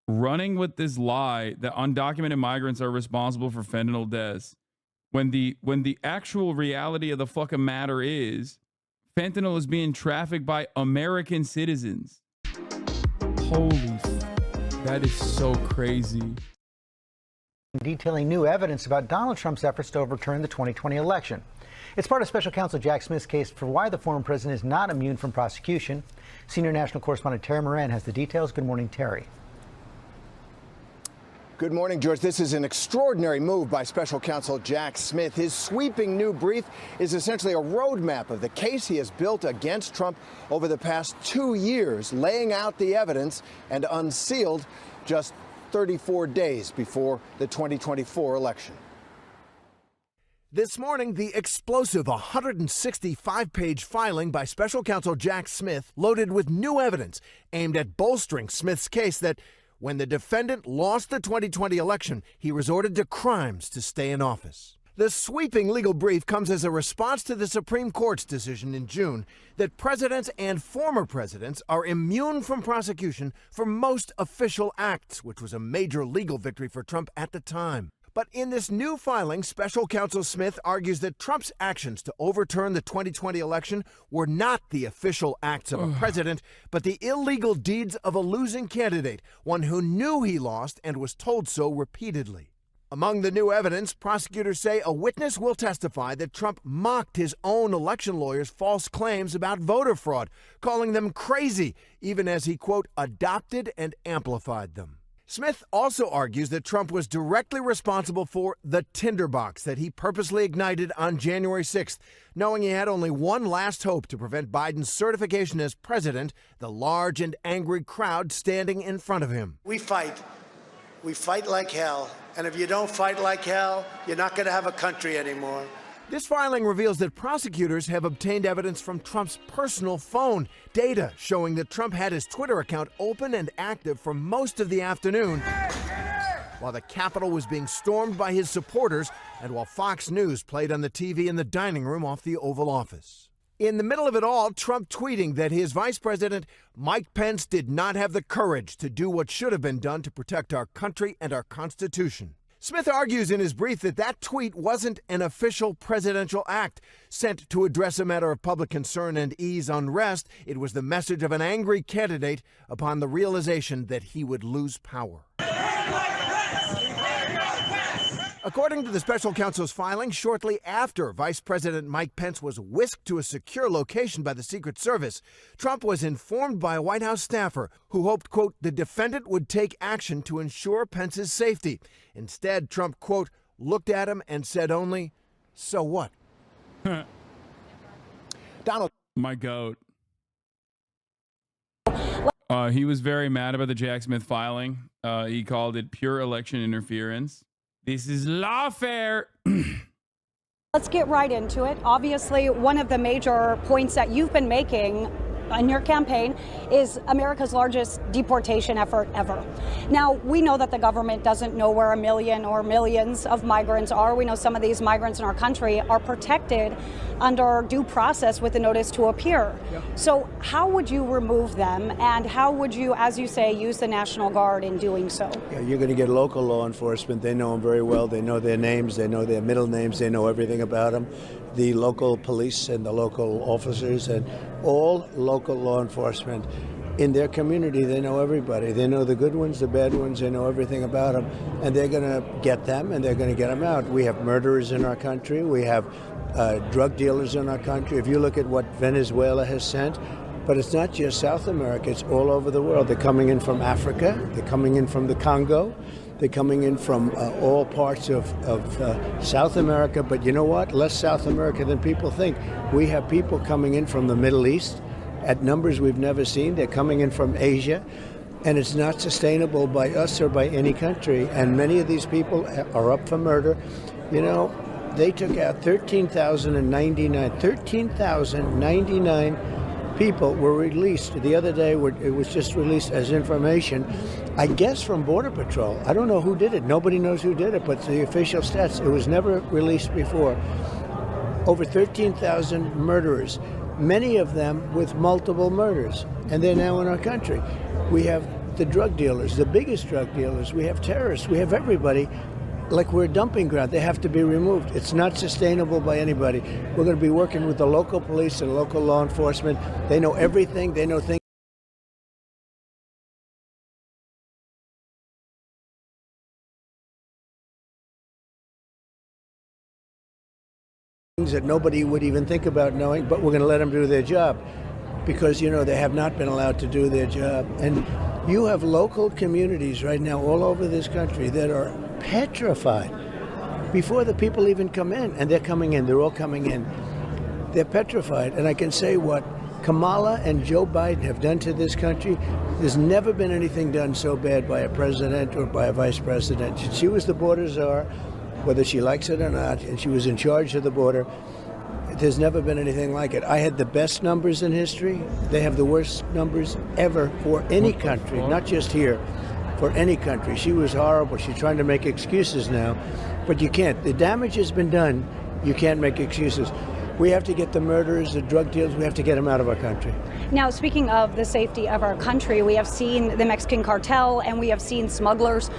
running with this lie that undocumented migrants are responsible for fentanyl deaths when the actual reality of the fucking matter is fentanyl is being trafficked by American citizens. That is so crazy. Detailing new evidence about Donald Trump's efforts to overturn the 2020 election. It's part of Special Counsel Jack Smith's case for why the former president is not immune from prosecution. Senior national correspondent Terry Moran has the details. Good morning, Terry. Good morning, George. This is an extraordinary move by Special Counsel Jack Smith. His sweeping new brief is essentially a roadmap of the case he has built against Trump over the past 2 years, laying out the evidence and unsealed just 34 days before the 2024 election. This morning, the explosive 165-page filing by Special Counsel Jack Smith loaded with new evidence aimed at bolstering Smith's case that when the defendant lost the 2020 election, he resorted to crimes to stay in office. The sweeping legal brief comes as a response to the Supreme Court's decision in June that presidents and former presidents are immune from prosecution for most official acts, which was a major legal victory for Trump at the time. But in this new filing, Special Counsel Smith argues that Trump's actions to overturn the 2020 election were not the official acts of a president, but the illegal deeds of a losing candidate, one who knew he lost and was told so repeatedly. Among the new evidence, prosecutors say a witness will testify that Trump mocked his own election lawyers' false claims about voter fraud, calling them crazy, even as he, quote, adopted and amplified them. Smith also argues that Trump was directly responsible for the tinderbox that he purposely ignited on January 6th, knowing he had only one last hope to prevent Biden's certification as president, the large and angry crowd standing in front of him. We fight. We fight like hell. And if you don't fight like hell, you're not going to have a country anymore. This filing reveals that prosecutors have obtained evidence from Trump's personal phone, data showing that Trump had his Twitter account open and active for most of the afternoon, while the Capitol was being stormed by his supporters and while Fox News played on the TV in the dining room off the Oval Office. In the middle of it all, Trump tweeting that his Vice President, Mike Pence, did not have the courage to do what should have been done to protect our country and our Constitution. Smith argues in his brief that that tweet wasn't an official presidential act sent to address a matter of public concern and ease unrest. It was the message of an angry candidate upon the realization that he would lose power. According to the special counsel's filing, shortly after Vice President Mike Pence was whisked to a secure location by the Secret Service, Trump was informed by a White House staffer who hoped, quote, the defendant would take action to ensure Pence's safety. Instead, Trump, quote, looked at him and said only, so what? Donald. My goat. He was very mad about the Jack Smith filing. He called it pure election interference. This is lawfare. Let's get right into it. Obviously, one of the major points that you've been making in your campaign is America's largest deportation effort ever. Now, we know that the government doesn't know where a million or millions of migrants are. We know some of these migrants in our country are protected under due process with a notice to appear. Yep. So how would you remove them, and how would you, as you say, use the National Guard in doing so? Yeah, you're going to get local law enforcement. They know them very well. They know their names. They know their middle names. They know everything about them. The local police and the local officers and all local law enforcement in their community, they know everybody. They know the good ones, the bad ones. They know everything about them. And they're going to get them, and they're going to get them out. We have murderers in our country. We have drug dealers in our country. If you look at what Venezuela has sent, but it's not just South America, it's all over the world. They're coming in from Africa. They're coming in from the Congo. They're coming in from all parts of South America. But you know what? Less South America than people think. We have people coming in from the Middle East at numbers we've never seen. They're coming in from Asia. And it's not sustainable by us or by any country. And many of these people are up for murder. You know, they took out 13,099 people were released. The other day, it was just released as information, I guess from Border Patrol. I don't know who did it. Nobody knows who did it, but the official stats, it was never released before. Over 13,000 murderers, many of them with multiple murders, and they're now in our country. We have the drug dealers, the biggest drug dealers. We have terrorists. We have everybody. Like we're a dumping ground. They have to be removed. It's not sustainable by anybody. We're going to be working with the local police and local law enforcement. They know everything. They know things that nobody would even think about knowing, but we're going to let them do their job because, you know, they have not been allowed to do their job. And you have local communities right now all over this country that are petrified before the people even come in, and they're coming in. They're all coming in. They're petrified. And I can say what Kamala and Joe Biden have done to this country. There's never been anything done so bad by a president or by a vice president. She was the border czar, whether she likes it or not, and she was in charge of the border. There's never been anything like it. I had the best numbers in history. They have the worst numbers ever for any country, not just here, for any country. She was horrible. She's trying to make excuses now, but you can't. The damage has been done. You can't make excuses. We have to get the murderers, the drug dealers, we have to get them out of our country. Now, speaking of the safety of our country, we have seen the Mexican cartel and we have seen smugglers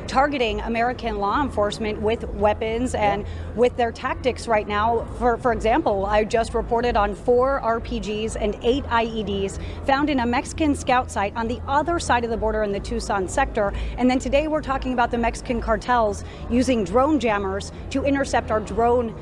targeting American law enforcement with weapons and with their tactics right now. For example, I just reported on 4 RPGs and 8 IEDs found in a Mexican scout site on the other side of the border in the Tucson sector. And then today we're talking about the Mexican cartels using drone jammers to intercept our drone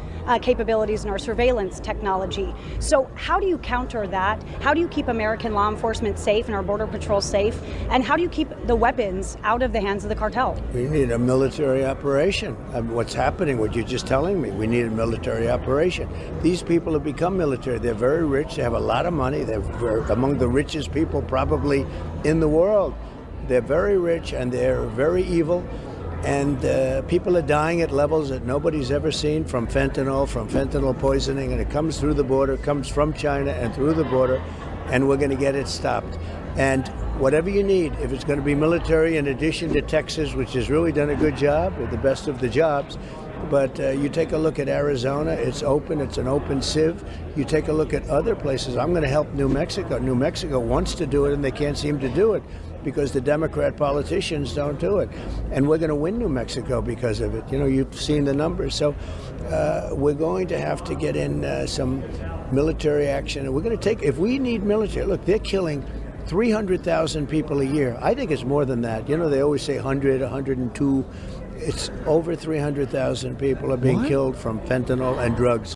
capabilities and our surveillance technology. So how do you counter that? How do you keep American law enforcement safe and our border patrol safe? And how do you keep the weapons out of the hands of the cartel? We need a military operation. What's happening, what you're just telling me, we need a military operation. These people have become military. They're very rich. They have a lot of money. They're among the richest people probably in the world. They're very rich and they're very evil. And people are dying at levels that nobody's ever seen from fentanyl poisoning, and it comes through the border, comes from China and through the border, and we're going to get it stopped. And whatever you need, if it's going to be military in addition to Texas, which has really done a good job, with the best of the jobs, but you take a look at Arizona, it's open, it's an open sieve. You take a look at other places. I'm going to help New Mexico. New Mexico wants to do it, and they can't seem to do it because the Democrat politicians don't do it. And we're going to win New Mexico because of it. You know, you've seen the numbers. So we're going to have to get in some military action. And we're going to take, if we need military, look, they're killing 300,000 people a year. I think it's more than that. You know, they always say 100, 102. It's over 300,000 people are being killed from fentanyl and drugs.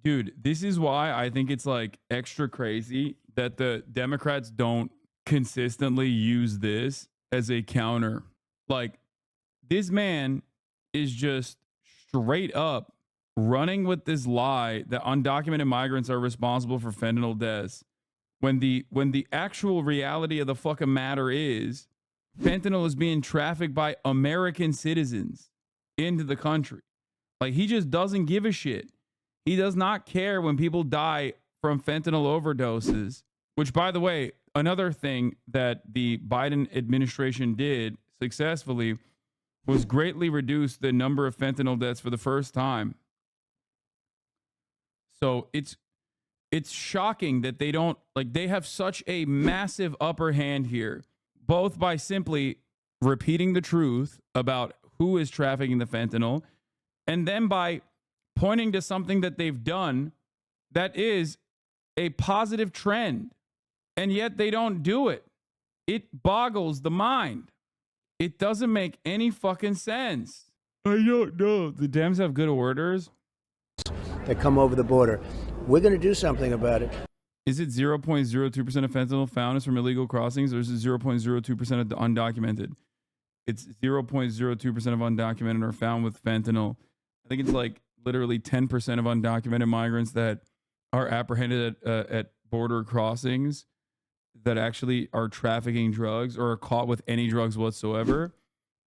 Dude, this is why I think it's like extra crazy that the Democrats don't consistently use this as a counter. Like, this man is just straight up running with this lie that undocumented migrants are responsible for fentanyl deaths, when the actual reality of the fucking matter is fentanyl is being trafficked by American citizens into the country. Like, he just doesn't give a shit. He does not care when people die from fentanyl overdoses, which, by the way, another thing that the Biden administration did successfully was greatly reduce the number of fentanyl deaths for the first time. So it's shocking that they don't, like, they have such a massive upper hand here, both by simply repeating the truth about who is trafficking the fentanyl, and then by pointing to something that they've done that is a positive trend. And yet they don't do it. It boggles the mind. It doesn't make any fucking sense. I don't know. The Dems have good orders that come over the border. We're going to do something about it. Is it 0.02% of fentanyl found is from illegal crossings, or is it 0.02% of the undocumented? It's 0.02% of undocumented are found with fentanyl. I think it's like literally 10% of undocumented migrants that are apprehended at border crossings that actually are trafficking drugs or are caught with any drugs whatsoever.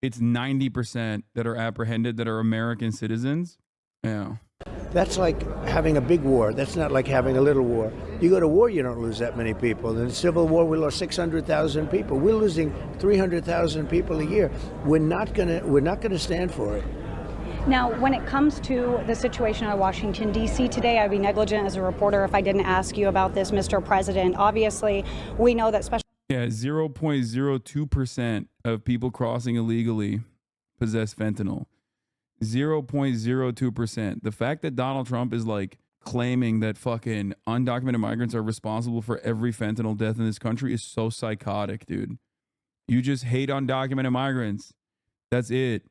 It's 90% that are apprehended that are American citizens. Yeah. That's like having a big war. That's not like having a little war. You go to war, you don't lose that many people. In the Civil War, we lost 600,000 people. We're losing 300,000 people a year. We're not gonna stand for it. Now, when it comes to the situation at Washington, D.C. today, I'd be negligent as a reporter if I didn't ask you about this, Mr. President. Obviously, we know that special... Yeah, 0.02% of people crossing illegally possess fentanyl. 0.02%. The fact that Donald Trump is like claiming that fucking undocumented migrants are responsible for every fentanyl death in this country is so psychotic, dude. You just hate undocumented migrants. That's it.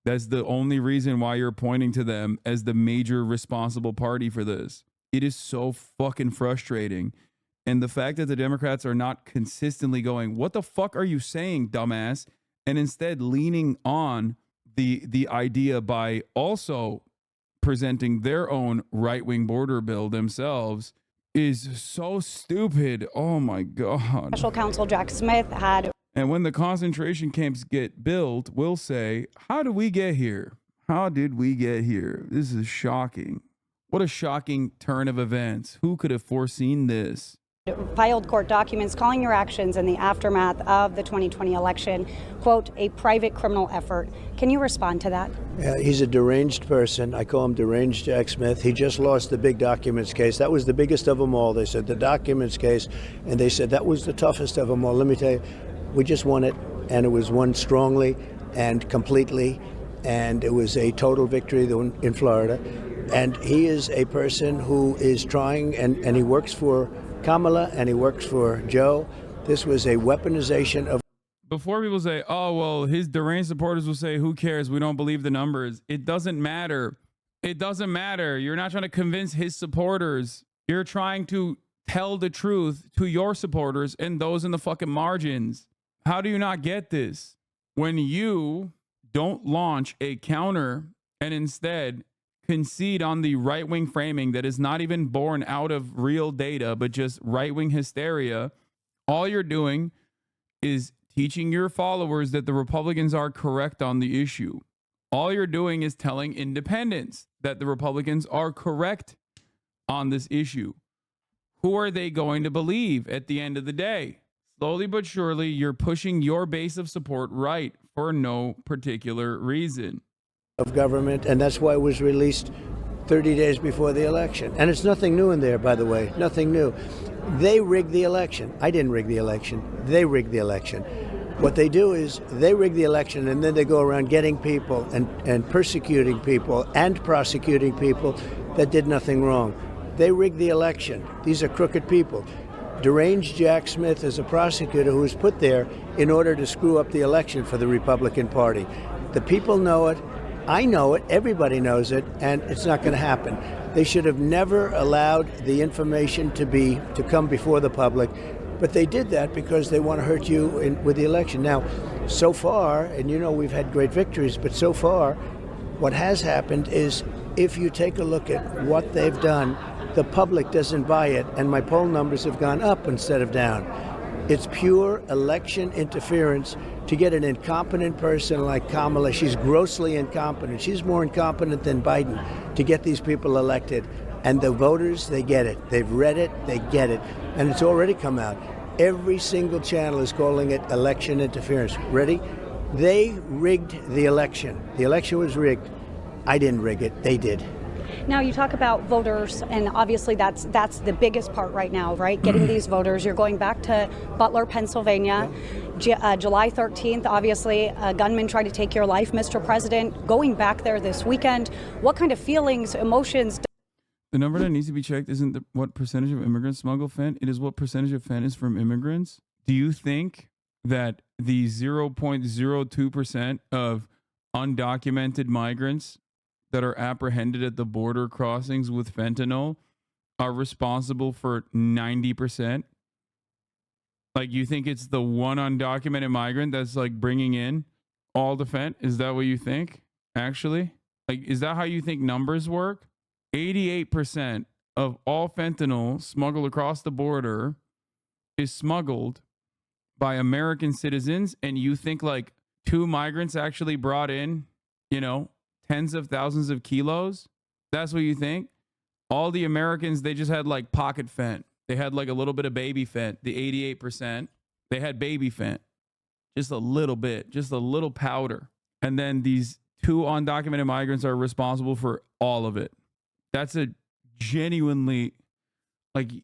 That's the only reason why you're pointing to them as the major responsible party for this. It is so fucking frustrating. And the fact that the Democrats are not consistently going, what the fuck are you saying, dumbass? And instead leaning on the idea by also presenting their own right-wing border bill themselves is so stupid. Oh my God. Special Counsel Jack Smith had. And when the concentration camps get built, we'll say, how did we get here? How did we get here? This is shocking. What a shocking turn of events. Who could have foreseen this? Filed court documents calling your actions in the aftermath of the 2020 election, quote, a private criminal effort. Can you respond to that? He's a deranged person. I call him deranged Jack Smith. He just lost the big documents case. That was the biggest of them all. They said the documents case, and they said that was the toughest of them all. Let me tell you, we just won it, and it was won strongly and completely, and it was a total victory in Florida. And he is a person who is trying, and he works for Kamala and he works for Joe. This was a weaponization of. Before people say, oh, well, his deranged supporters will say, who cares? We don't believe the numbers. It doesn't matter. It doesn't matter. You're not trying to convince his supporters. You're trying to tell the truth to your supporters and those in the fucking margins. How do you not get this? When you don't launch a counter and instead concede on the right-wing framing that is not even born out of real data, but just right-wing hysteria, all you're doing is teaching your followers that the Republicans are correct on the issue. All you're doing is telling independents that the Republicans are correct on this issue. Who are they going to believe at the end of the day? Slowly but surely, you're pushing your base of support right for no particular reason. Of government, and that's why it was released 30 days before the election. And it's nothing new in there, by the way, nothing new. They rigged the election. I didn't rig the election. They rigged the election. What they do is they rig the election, and then they go around getting people and persecuting people and prosecuting people that did nothing wrong. They rigged the election. These are crooked people. Deranged Jack Smith is a prosecutor who was put there in order to screw up the election for the Republican Party. The people know it. I know it, everybody knows it, and it's not going to happen. They should have never allowed the information to come before the public, but they did that because they want to hurt you with the election. Now, so far, and you know we've had great victories, but so far, what has happened is if you take a look at what they've done, the public doesn't buy it, and my poll numbers have gone up instead of down. It's pure election interference to get an incompetent person like Kamala. She's grossly incompetent. She's more incompetent than Biden to get these people elected. And the voters, they get it. They've read it, they get it. And it's already come out. Every single channel is calling it election interference. Ready? They rigged the election. The election was rigged. I didn't rig it, they did. Now you talk about voters, and obviously that's the biggest part right now, right? Getting these voters. You're going back to Butler, Pennsylvania, July 13th. Obviously, a gunman tried to take your life, Mr. President. Going back there this weekend, what kind of feelings, emotions? The number that needs to be checked isn't what percentage of immigrants smuggle fent. It is what percentage of fent is from immigrants. Do you think that the 0.02% of undocumented migrants that are apprehended at the border crossings with fentanyl are responsible for 90%? Like, you think it's the one undocumented migrant that's like bringing in all the fent? Is that what you think? Actually, like, is that how you think numbers work? 88% of all fentanyl smuggled across the border is smuggled by American citizens. And you think like 2 migrants actually brought in, tens of thousands of kilos? That's what you think? All the Americans, they just had like pocket fent. They had like a little bit of baby fent, the 88%. They had baby fent, just a little bit, just a little powder. And then these 2 undocumented migrants are responsible for all of it. That's a genuinely, like, do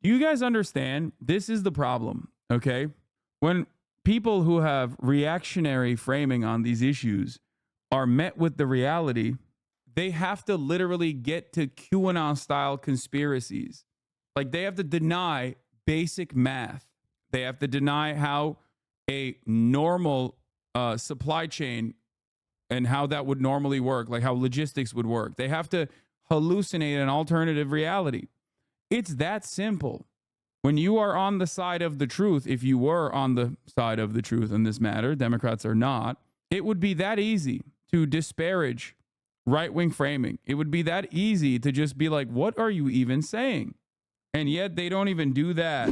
you guys understand? This is the problem. Okay. When people who have reactionary framing on these issues are met with the reality, they have to literally get to QAnon style conspiracies. Like they have to deny basic math. They have to deny how a normal supply chain and how that would normally work, like how logistics would work. They have to hallucinate an alternative reality. It's that simple. When you are on the side of the truth, if you were on the side of the truth in this matter, Democrats are not, it would be that easy to disparage right-wing framing. It would be that easy to just be like, what are you even saying? And yet they don't even do that.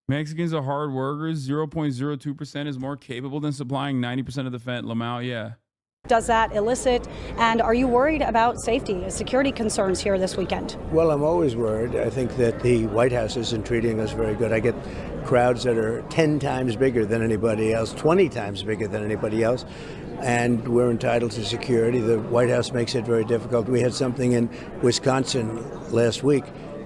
Mexicans are hard workers. 0.02% is more capable than supplying 90% of the fentanyl. Yeah. Does that elicit? And are you worried about safety, security concerns here this weekend? Well, I'm always worried. I think that the White House isn't treating us very good. I get crowds that are 10 times bigger than anybody else, 20 times bigger than anybody else, and we're entitled to security. The White House makes it very difficult. We had something in Wisconsin last week.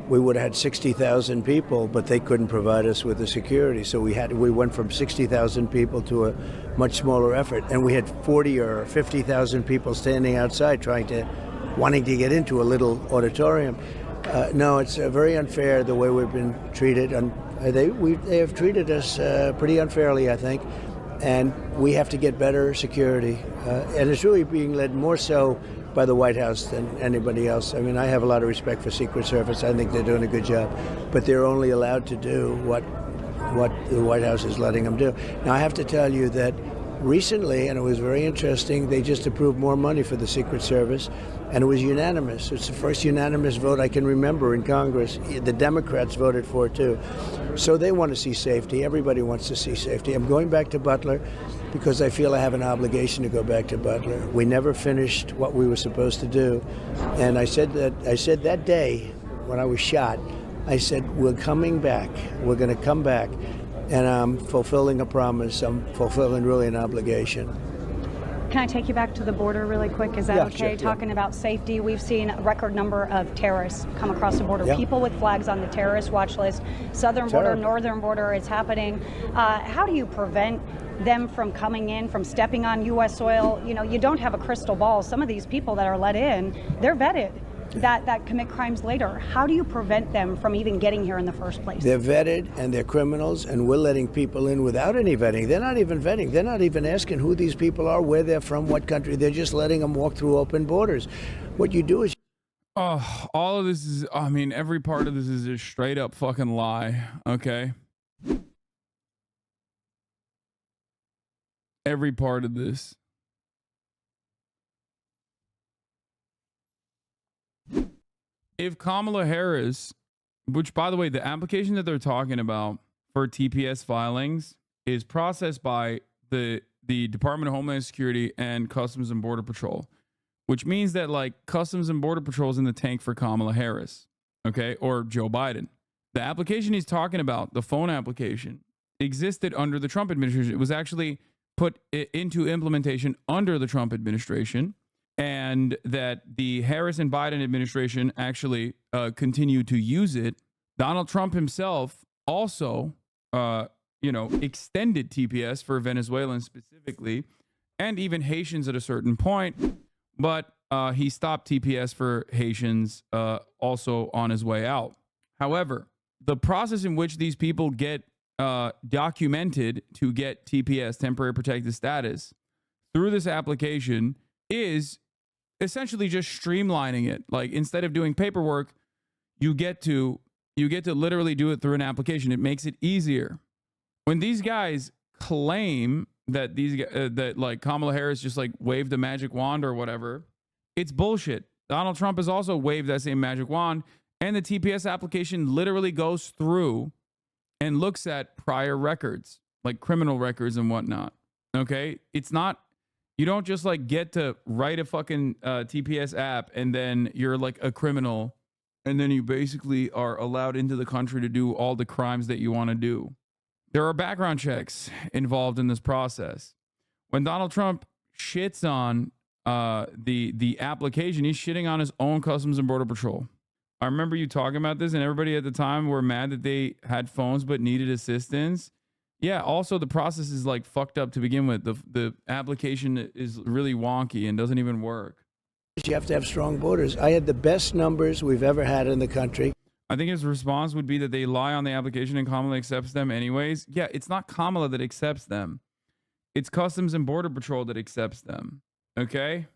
We would have had 60,000 people, but they couldn't provide us with the security. So we went from 60,000 people to a much smaller effort, and we had 40 or 50,000 people standing outside wanting to get into a little auditorium. No, it's very unfair the way we've been treated, and they have treated us pretty unfairly, I think. And we have to get better security, and it's really being led more so by the White House than anybody else. I mean, I have a lot of respect for Secret Service. I think they're doing a good job, but they're only allowed to do what the White House is letting them do. Now, I have to tell you that recently, and it was very interesting, they just approved more money for the Secret Service, and it was unanimous. It's the first unanimous vote I can remember in Congress. The Democrats voted for it too. So they want to see safety. Everybody wants to see safety. I'm going back to Butler because I feel I have an obligation to go back to Butler. We never finished what we were supposed to do. And I said that day when I was shot, I said, we're coming back. We're going to come back. And I'm fulfilling a promise. I'm fulfilling really an obligation. Can I take you back to the border really quick? Is that okay? Sure, Talking about safety, we've seen a record number of terrorists come across the border. Yeah. People with flags on the terrorist watch list. Southern border, northern border, it's happening. How do you prevent them from coming in, from stepping on U.S. soil? You know, you don't have a crystal ball. Some of these people that are let in, they're vetted. That commit crimes later. How do you prevent them from even getting here in the first place? They're vetted and they're criminals, and we're letting people in without any vetting. They're not even vetting. They're not even asking who these people are, where they're from, what country. They're just letting them walk through open borders. What you do is... Oh, all of this is, I mean, every part of this is a straight up fucking lie, okay? Every part of this. If Kamala Harris, which by the way, the application that they're talking about for TPS filings is processed by the Department of Homeland Security and Customs and Border Patrol, which means that like Customs and Border Patrol is in the tank for Kamala Harris, okay, or Joe Biden. The application he's talking about, the phone application, existed under the Trump administration. It was actually put into implementation under the Trump administration. And that the Harris and Biden administration actually continued to use it. Donald Trump himself also, extended TPS for Venezuelans specifically, and even Haitians at a certain point. But he stopped TPS for Haitians also on his way out. However, the process in which these people get documented to get TPS, temporary protected status, through this application is essentially just streamlining it. Like instead of doing paperwork, you get to literally do it through an application. It makes it easier. When these guys claim that that like Kamala Harris just like waved a magic wand or whatever, it's bullshit. Donald Trump has also waved that same magic wand, and the TPS application literally goes through and looks at prior records, like criminal records and whatnot. Okay, it's not. You don't just like get to write a fucking TPS app and then you're like a criminal and then you basically are allowed into the country to do all the crimes that you want to do. There are background checks involved in this process. When Donald Trump shits on the application, he's shitting on his own Customs and Border Patrol. I remember you talking about this, and everybody at the time were mad that they had phones but needed assistance. Yeah, also the process is like fucked up to begin with. The application is really wonky and doesn't even work. You have to have strong borders. I had the best numbers we've ever had in the country. I think his response would be that they lie on the application and Kamala accepts them anyways. Yeah, it's not Kamala that accepts them. It's Customs and Border Patrol that accepts them. Okay?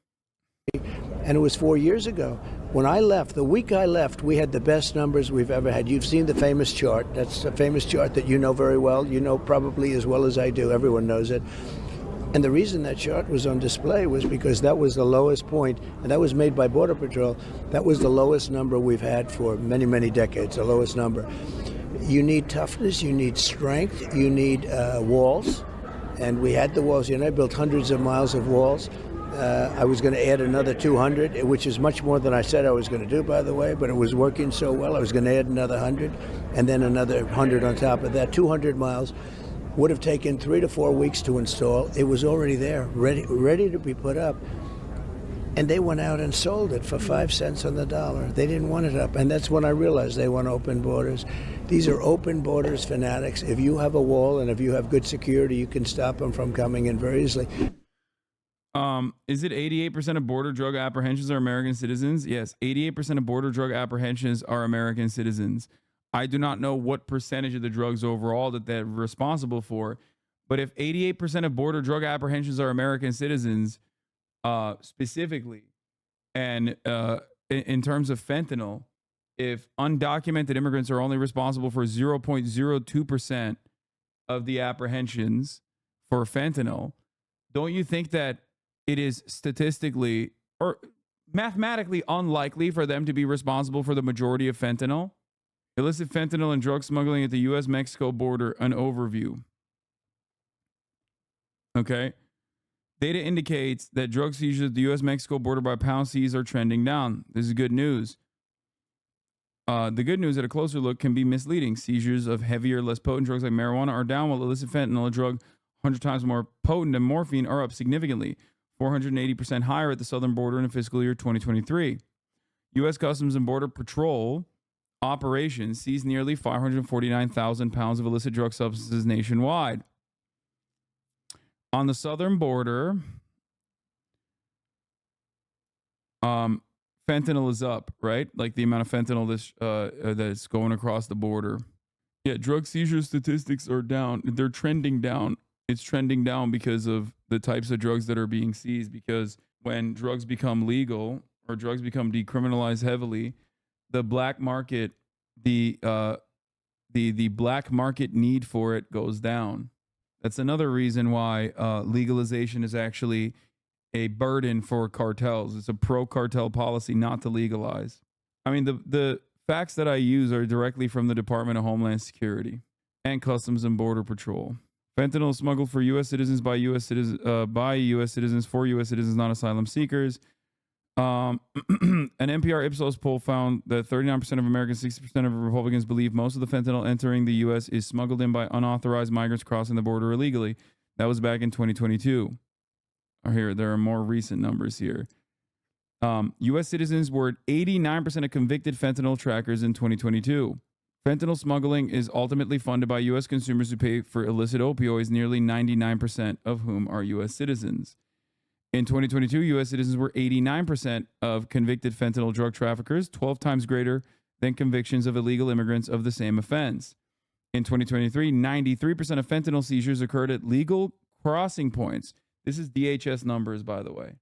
And it was 4 years ago. When I left, the week I left, we had the best numbers we've ever had. You've seen the famous chart. That's a famous chart that you know very well. You know probably as well as I do. Everyone knows it. And the reason that chart was on display was because that was the lowest point, and that was made by Border Patrol. That was the lowest number we've had for many, many decades, the lowest number. You need toughness, you need strength, you need walls. And we had the walls. You know, I built hundreds of miles of walls. I was going to add another 200, which is much more than I said I was going to do, by the way, but it was working so well. I was going to add another 100, and then another 100 on top of that. 200 miles would have taken 3 to 4 weeks to install. It was already there, ready to be put up. And they went out and sold it for 5 cents on the dollar. They didn't want it up. And that's when I realized they want open borders. These are open borders fanatics. If you have a wall and if you have good security, you can stop them from coming in very easily. Is it 88% of border drug apprehensions are American citizens? Yes, 88% of border drug apprehensions are American citizens. I do not know what percentage of the drugs overall that they're responsible for, but if 88% of border drug apprehensions are American citizens, specifically, and in terms of fentanyl, if undocumented immigrants are only responsible for 0.02% of the apprehensions for fentanyl, don't you think that it is statistically or mathematically unlikely for them to be responsible for the majority of fentanyl? Illicit fentanyl and drug smuggling at the U.S.-Mexico border, an overview. Okay. Data indicates that drug seizures at the U.S.-Mexico border by pound seized are trending down. This is good news. The good news at a closer look can be misleading. Seizures of heavier, less potent drugs like marijuana are down, while illicit fentanyl, a drug 100 times more potent than morphine, are up significantly, 480% higher at the southern border in fiscal year 2023. U.S. Customs and Border Patrol operations seized nearly 549,000 pounds of illicit drug substances nationwide. On the southern border, fentanyl is up, right? Like the amount of fentanyl that's going across the border. Yeah, drug seizure statistics are down. They're trending down. It's trending down because of the types of drugs that are being seized. Because when drugs become legal or drugs become decriminalized heavily, the black market, the black market need for it goes down. That's another reason why legalization is actually a burden for cartels. It's a pro-cartel policy not to legalize. I mean, the facts that I use are directly from the Department of Homeland Security and Customs and Border Patrol. Fentanyl is smuggled for U.S. citizens by U.S. citizens for U.S. citizens, not asylum seekers. An NPR Ipsos poll found that 39% of Americans, 60% of Republicans believe most of the fentanyl entering the U.S. is smuggled in by unauthorized migrants crossing the border illegally. That was back in 2022. Here, there are more recent numbers here. U.S. citizens were 89% of convicted fentanyl trackers in 2022. Fentanyl smuggling is ultimately funded by U.S. consumers who pay for illicit opioids, nearly 99% of whom are U.S. citizens. In 2022, U.S. citizens were 89% of convicted fentanyl drug traffickers, 12 times greater than convictions of illegal immigrants of the same offense. In 2023, 93% of fentanyl seizures occurred at legal crossing points. This is DHS numbers, by the way.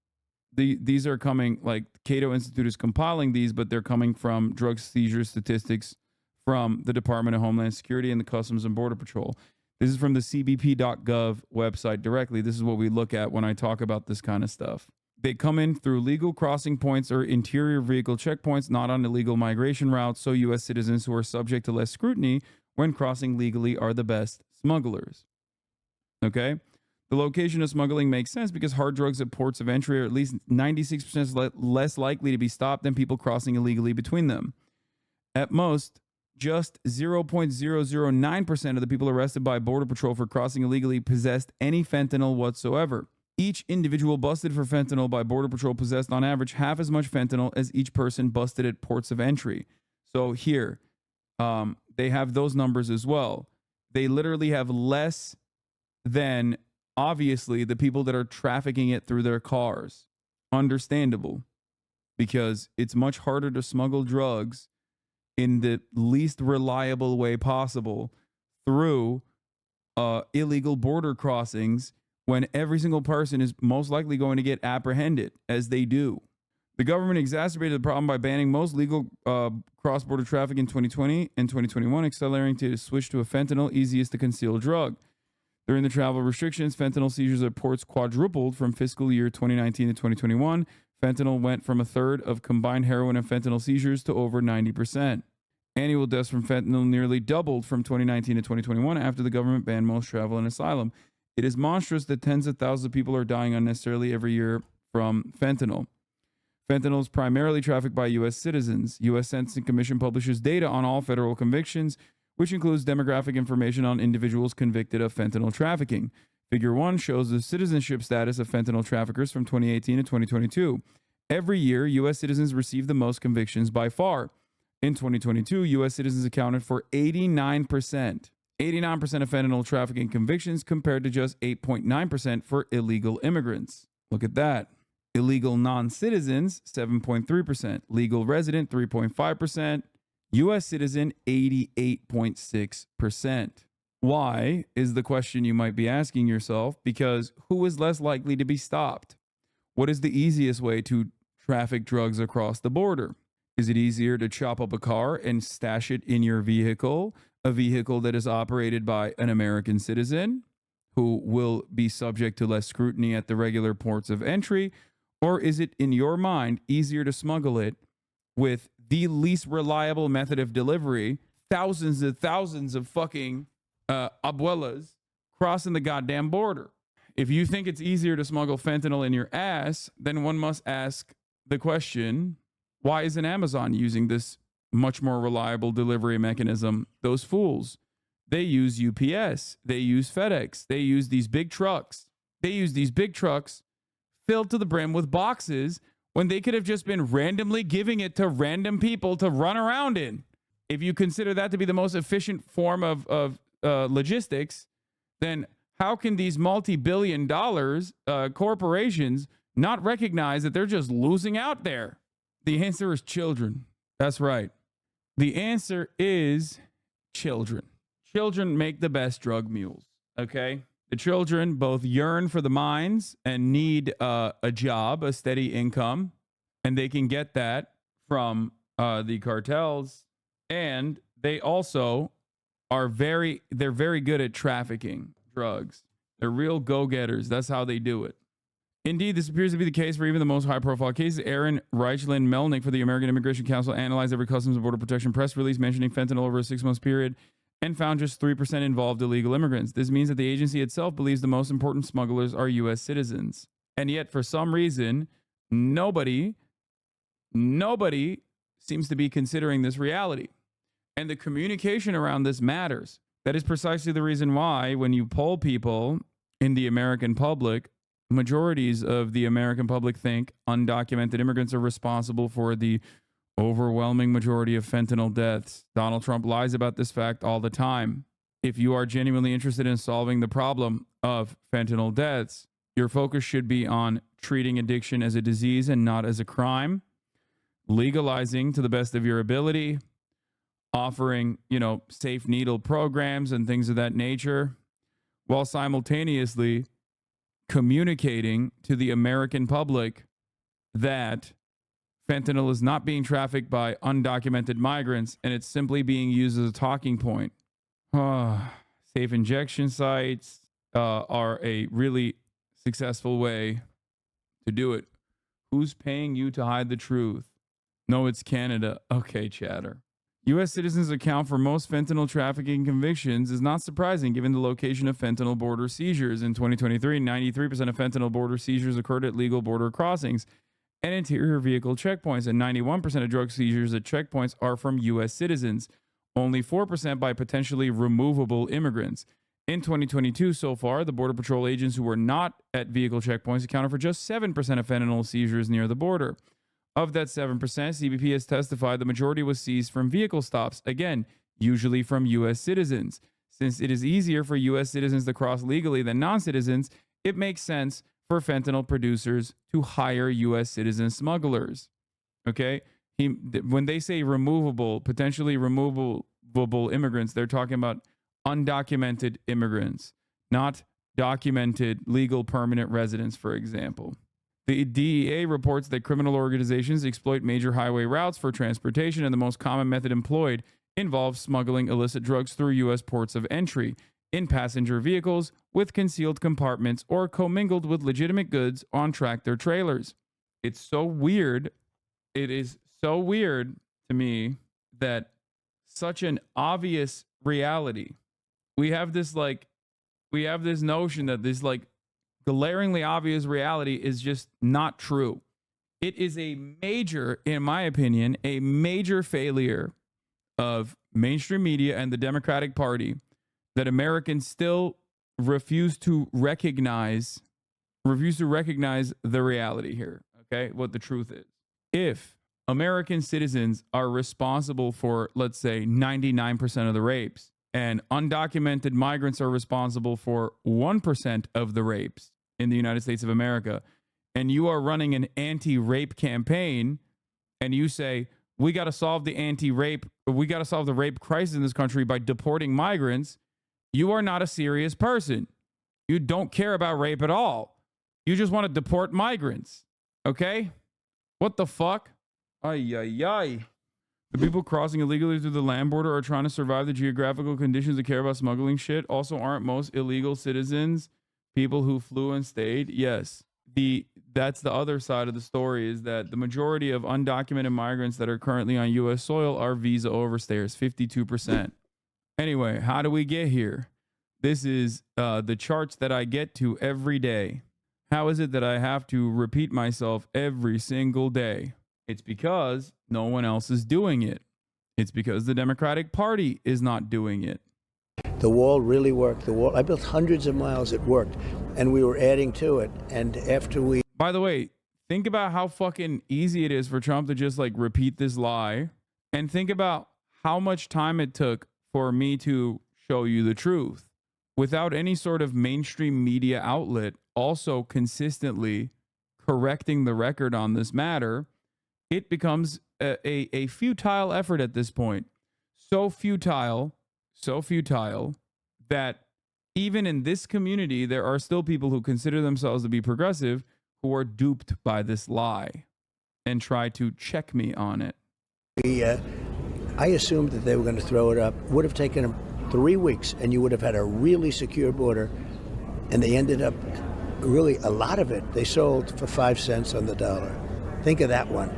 These are coming, like Cato Institute is compiling these, but they're coming from drug seizure statistics from the Department of Homeland Security and the Customs and Border Patrol. This is from the cbp.gov website directly. This is what we look at when I talk about this kind of stuff. They come in through legal crossing points or interior vehicle checkpoints, not on illegal migration routes, so U.S. citizens who are subject to less scrutiny when crossing legally are the best smugglers. Okay? The location of smuggling makes sense because hard drugs at ports of entry are at least 96% less likely to be stopped than people crossing illegally between them. At most, just 0.009% of the people arrested by Border Patrol for crossing illegally possessed any fentanyl whatsoever. Each individual busted for fentanyl by Border Patrol possessed on average half as much fentanyl as each person busted at ports of entry. So here, they have those numbers as well. They literally have less than, obviously, the people that are trafficking it through their cars. Understandable, because it's much harder to smuggle drugs in the least reliable way possible through illegal border crossings when every single person is most likely going to get apprehended, as they do. The government exacerbated the problem by banning most legal cross-border traffic in 2020 and 2021, accelerating to switch to a fentanyl, easiest to conceal drug. During the travel restrictions, fentanyl seizures at ports quadrupled from fiscal year 2019 to 2021. Fentanyl went from a third of combined heroin and fentanyl seizures to over 90%. Annual deaths from fentanyl nearly doubled from 2019 to 2021 after the government banned most travel and asylum. It is monstrous that tens of thousands of people are dying unnecessarily every year from fentanyl. Fentanyl is primarily trafficked by U.S. citizens. U.S. Sentencing Commission publishes data on all federal convictions, which includes demographic information on individuals convicted of fentanyl trafficking. Figure 1 shows the citizenship status of fentanyl traffickers from 2018 to 2022. Every year, U.S. citizens receive the most convictions by far. In 2022, U.S. citizens accounted for 89% of fentanyl trafficking convictions compared to just 8.9% for illegal immigrants. Look at that. Illegal non-citizens, 7.3%. Legal resident, 3.5%. U.S. citizen, 88.6%. Why is the question you might be asking yourself? Because who is less likely to be stopped? What is the easiest way to traffic drugs across the border? Is it easier to chop up a car and stash it in your vehicle, a vehicle that is operated by an American citizen who will be subject to less scrutiny at the regular ports of entry? Or is it, in your mind, easier to smuggle it with the least reliable method of delivery, thousands of fucking abuelas crossing the goddamn border? If you think it's easier to smuggle fentanyl in your ass, then one must ask the question, why isn't Amazon using this much more reliable delivery mechanism? Those fools, they use UPS, they use FedEx, they use these big trucks. They use these big trucks filled to the brim with boxes when they could have just been randomly giving it to random people to run around in. If you consider that to be the most efficient form of logistics, then how can these multi-billion dollars corporations not recognize that they're just losing out there? The answer is children. That's right. The answer is children. Children make the best drug mules, okay? The children both yearn for the mines and need a job, a steady income, and they can get that from the cartels. And they also are they're very good at trafficking drugs. They're real go-getters. That's how they do it. Indeed, this appears to be the case for even the most high-profile cases. Aaron Reichland Melnick for the American Immigration Council analyzed every Customs and Border Protection press release mentioning fentanyl over a 6-month period and found just 3% involved illegal immigrants. This means that the agency itself believes the most important smugglers are U.S. citizens. And yet, for some reason, nobody seems to be considering this reality. And the communication around this matters. That is precisely the reason why, when you poll people in the American public, majorities of the American public think undocumented immigrants are responsible for the overwhelming majority of fentanyl deaths. Donald Trump lies about this fact all the time. If you are genuinely interested in solving the problem of fentanyl deaths, your focus should be on treating addiction as a disease and not as a crime, legalizing to the best of your ability, offering, safe needle programs and things of that nature, while simultaneously communicating to the American public that fentanyl is not being trafficked by undocumented migrants, and it's simply being used as a talking point. Safe injection sites are a really successful way to do it. Who's paying you to hide the truth? No, it's Canada. Okay, chatter. U.S. citizens account for most fentanyl trafficking convictions is not surprising given the location of fentanyl border seizures. In 2023, 93% of fentanyl border seizures occurred at legal border crossings and interior vehicle checkpoints, and 91% of drug seizures at checkpoints are from U.S. citizens, only 4% by potentially removable immigrants. In 2022 so far, the Border Patrol agents who were not at vehicle checkpoints accounted for just 7% of fentanyl seizures near the border. Of that 7%, CBP has testified the majority was seized from vehicle stops, again, usually from U.S. citizens. Since it is easier for U.S. citizens to cross legally than non-citizens, it makes sense for fentanyl producers to hire U.S. citizen smugglers. Okay? When they say removable, potentially removable immigrants, they're talking about undocumented immigrants, not documented legal permanent residents, for example. The DEA reports that criminal organizations exploit major highway routes for transportation, and the most common method employed involves smuggling illicit drugs through U.S. ports of entry in passenger vehicles with concealed compartments or commingled with legitimate goods on tractor trailers. It's so weird. It is so weird to me that such an obvious reality. We have this notion that this glaringly obvious reality is just not true. It is a major, in my opinion, a major failure of mainstream media and the Democratic Party that Americans still refuse to recognize the reality here, okay? What the truth is. If American citizens are responsible for, let's say, 99% of the rapes, and undocumented migrants are responsible for 1% of the rapes in the United States of America, and you are running an anti-rape campaign, and you say, we got to solve the rape crisis in this country by deporting migrants, you are not a serious person. You don't care about rape at all. You just want to deport migrants. Okay? What the fuck? Ay, ay, ay. The people crossing illegally through the land border are trying to survive the geographical conditions that care about smuggling shit. Also, aren't most illegal citizens people who flew and stayed? Yes. That's the other side of the story, is that the majority of undocumented migrants that are currently on U.S. soil are visa overstayers, 52%. Anyway, how do we get here? This is the charts that I get to every day. How is it that I have to repeat myself every single day? It's because no one else is doing it. It's because the Democratic Party is not doing it. The wall really worked. The wall, I built hundreds of miles. It worked. And we were adding to it. And after we... By the way, think about how fucking easy it is for Trump to just repeat this lie. And think about how much time it took for me to show you the truth without any sort of mainstream media outlet also consistently correcting the record on this matter. It becomes a futile effort at this point. So futile that even in this community, there are still people who consider themselves to be progressive who are duped by this lie and try to check me on it. I assumed that they were going to throw it up. Would have taken them 3 weeks, and you would have had a really secure border. And they ended up, really, a lot of it, they sold for 5 cents on the dollar. Think of that one.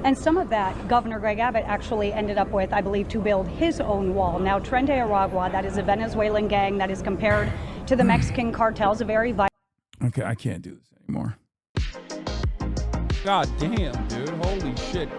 And some of that, Governor Greg Abbott actually ended up with, I believe, to build his own wall. Now, Tren de Aragua, that is a Venezuelan gang that is compared to the Mexican cartels, a very violent... Okay, I can't do this anymore. God damn, dude. Holy shit.